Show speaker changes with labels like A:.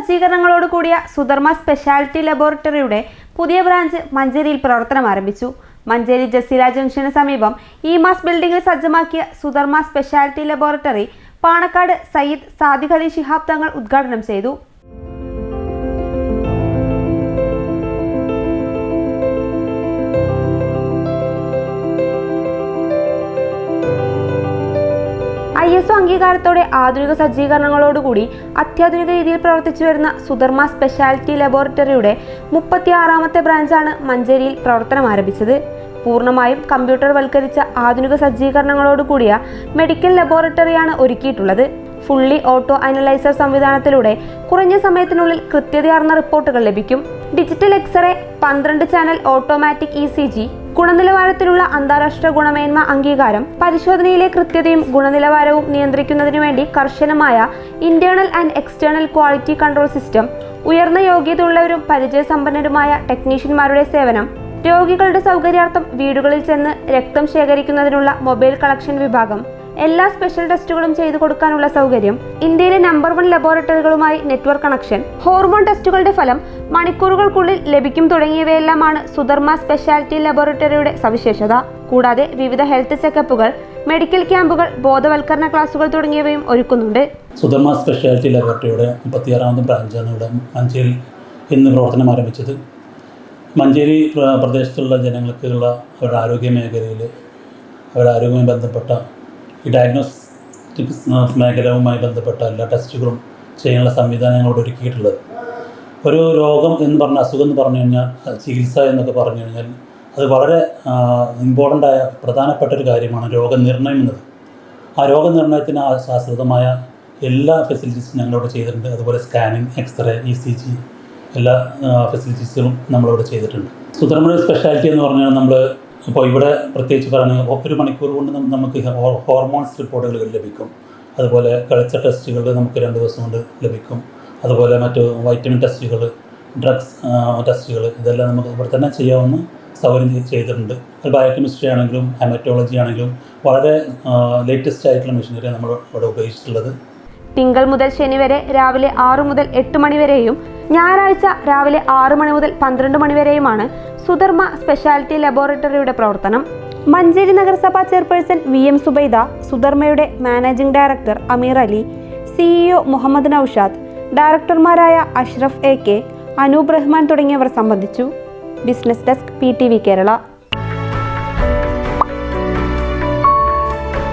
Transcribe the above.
A: സജ്ജീകരണങ്ങളോട് കൂടിയ സുധർമ്മ സ്പെഷ്യാലിറ്റി ലബോറട്ടറിയുടെ പുതിയ ബ്രാഞ്ച് മഞ്ചേരിയിൽ പ്രവർത്തനം ആരംഭിച്ചു. മഞ്ചേരി ജസീല ജംഗ്ഷന് സമീപം ഇമാസ് ബിൽഡിംഗിൽ സജ്ജമാക്കിയ സുധർമ്മ സ്പെഷ്യാലിറ്റി ലബോറട്ടറി പാണക്കാട് സയ്യിദ് സാദിഖ് അലി ശിഹാബ് തങ്ങൾ ഉദ്ഘാടനം ചെയ്തു. ISO അംഗീകാരത്തോടെ ആധുനിക സജ്ജീകരണങ്ങളോടുകൂടി അത്യാധുനിക രീതിയിൽ പ്രവർത്തിച്ചു വരുന്ന സുധർമ്മ സ്പെഷ്യാലിറ്റി ലബോറട്ടറിയുടെ 36ാമത്തെ ബ്രാഞ്ചാണ് മഞ്ചേരിയിൽ പ്രവർത്തനം ആരംഭിച്ചത്. പൂർണ്ണമായും കമ്പ്യൂട്ടർ വൽക്കരിച്ച ആധുനിക സജ്ജീകരണങ്ങളോടുകൂടിയ മെഡിക്കൽ ലബോറട്ടറിയാണ് ഒരുക്കിയിട്ടുള്ളത്. ഫുള്ളി ഓട്ടോ അനലൈസർ സംവിധാനത്തിലൂടെ കുറഞ്ഞ സമയത്തിനുള്ളിൽ കൃത്യതയാർന്ന റിപ്പോർട്ടുകൾ ലഭിക്കും. Digital x-ray, 12 channel automatic ECG, ഗുണനിലവാരത്തിലുള്ള അന്താരാഷ്ട്ര ഗുണമേന്മ അംഗീകാരം, പരിശോധനയിലെ കൃത്യതയും ഗുണനിലവാരവും നിയന്ത്രിക്കുന്നതിനു വേണ്ടി കർശനമായ internal and external quality control system, ഉയർന്ന യോഗ്യതയുള്ളവരും പരിചയസമ്പന്നരുമായ ടെക്നീഷ്യന്മാരുടെ സേവനം, രോഗികളുടെ സൗകര്യാർത്ഥം വീടുകളിൽ ചെന്ന് രക്തം ശേഖരിക്കുന്നതിനുള്ള മൊബൈൽ കളക്ഷൻ വിഭാഗം, എല്ലാ സ്പെഷ്യൽ ടെസ്റ്റുകളും ചെയ്തു കൊടുക്കാനുള്ള സൗകര്യം, ഇന്ത്യയിലെ നമ്പർ 1 ലബോറട്ടറികളുമായി നെറ്റ്വർക്ക് കണക്ഷൻ, ഹോർമോൺ ടെസ്റ്റുകളുടെ ഫലം മണിക്കൂറുകൾക്കുള്ളിൽ ലഭിക്കും തുടങ്ങിയവയെല്ലാമാണ് സുധർമ്മ സ്പെഷ്യാലിറ്റി ലബോറട്ടറിയുടെ സവിശേഷത. കൂടാതെ വിവിധ ഹെൽത്ത് ചെക്കപ്പുകൾ, മെഡിക്കൽ ക്യാമ്പുകൾ, ബോധവൽക്കരണ ക്ലാസുകൾ തുടങ്ങിയവയും ഒരുക്കുന്നുണ്ട്.
B: സുധർമ്മ സ്പെഷ്യാലിറ്റി ലബോറട്ടറിയുടെ 36ാമത് ബ്രാഞ്ചാണ് ഇവിടെ മഞ്ചേരിയിൽ ഇന്ന് പ്രവർത്തനം ആരംഭിച്ചത്. മഞ്ചേരി പ്രദേശത്തുള്ള ജനങ്ങൾക്കുള്ള അവരുടെ ആരോഗ്യ മേഖലയിൽ അവരുടെ ആരോഗ്യവുമായി ബന്ധപ്പെട്ട ഈ ഡയഗ്നോസ്റ്റിക്സ് മേഖലയുമായി ബന്ധപ്പെട്ട എല്ലാ ടെസ്റ്റുകളും ചെയ്യാനുള്ള സംവിധാനങ്ങളോട് ഒരുക്കിയിട്ടുള്ളത്. ഒരു രോഗം എന്ന് പറഞ്ഞ അസുഖം എന്ന് പറഞ്ഞു കഴിഞ്ഞാൽ ചികിത്സ എന്നൊക്കെ പറഞ്ഞു കഴിഞ്ഞാൽ അത് വളരെ ഇമ്പോർട്ടൻ്റായ പ്രധാനപ്പെട്ട ഒരു കാര്യമാണ് രോഗനിർണയം എന്നത്. ആ രോഗനിർണയത്തിന് ആശ്രിതമായ എല്ലാ ഫെസിലിറ്റീസും ഞങ്ങളിവിടെ ചെയ്തിട്ടുണ്ട്. അതുപോലെ സ്കാനിങ്, എക്സ്റേ, ECG എല്ലാ ഫെസിലിറ്റീസുകളും നമ്മളിവിടെ ചെയ്തിട്ടുണ്ട്. സുധർമ്മ സ്പെഷ്യാലിറ്റി എന്ന് പറഞ്ഞാൽ നമ്മൾ ഇപ്പോൾ ഇവിടെ പ്രത്യേകിച്ച് പറയുകയാണെങ്കിൽ 1 മണിക്കൂർ കൊണ്ട് നമുക്ക് ഹോർമോൺസ് റിപ്പോർട്ടുകൾ ലഭിക്കും. അതുപോലെ കളിച്ച ടെസ്റ്റുകൾ നമുക്ക് 2 ദിവസം കൊണ്ട് ലഭിക്കും. അതുപോലെ മറ്റ് വൈറ്റമിൻ ടെസ്റ്റുകൾ, ഡ്രഗ്സ് ടെസ്റ്റുകൾ ഇതെല്ലാം നമുക്ക് ഇവിടെ തന്നെ ചെയ്യാവുന്ന സൗകര്യം ചെയ്തിട്ടുണ്ട്. അത് ബയോകെമിസ്ട്രി ആണെങ്കിലും ഹെമറ്റോളജി ആണെങ്കിലും വളരെ ലേറ്റസ്റ്റ് ആയിട്ടുള്ള മെഷീനറിയാണ് നമ്മൾ ഇവിടെ ഉപയോഗിച്ചിട്ടുള്ളത്.
A: തിങ്കൾ മുതൽ ശനി വരെ രാവിലെ 6 മുതൽ 8 മണി വരെയും ഞായറാഴ്ച രാവിലെ 6 മണി മുതൽ 12 മണി വരെയുമാണ് സുധർമ്മ സ്പെഷ്യാലിറ്റി ലബോറട്ടറിയുടെ പ്രവർത്തനം. മഞ്ചേരി നഗരസഭാ ചെയർപേഴ്സൺ VM സുബൈദ, സുധർമ്മയുടെ managing director Ameer Ali, CEO Muhammad Naushad, ഡയറക്ടർമാരായ അഷ്റഫ് AK, അനൂപ് റഹ്മാൻ തുടങ്ങിയവർ സംബന്ധിച്ചു. Business desk PTV Kerala.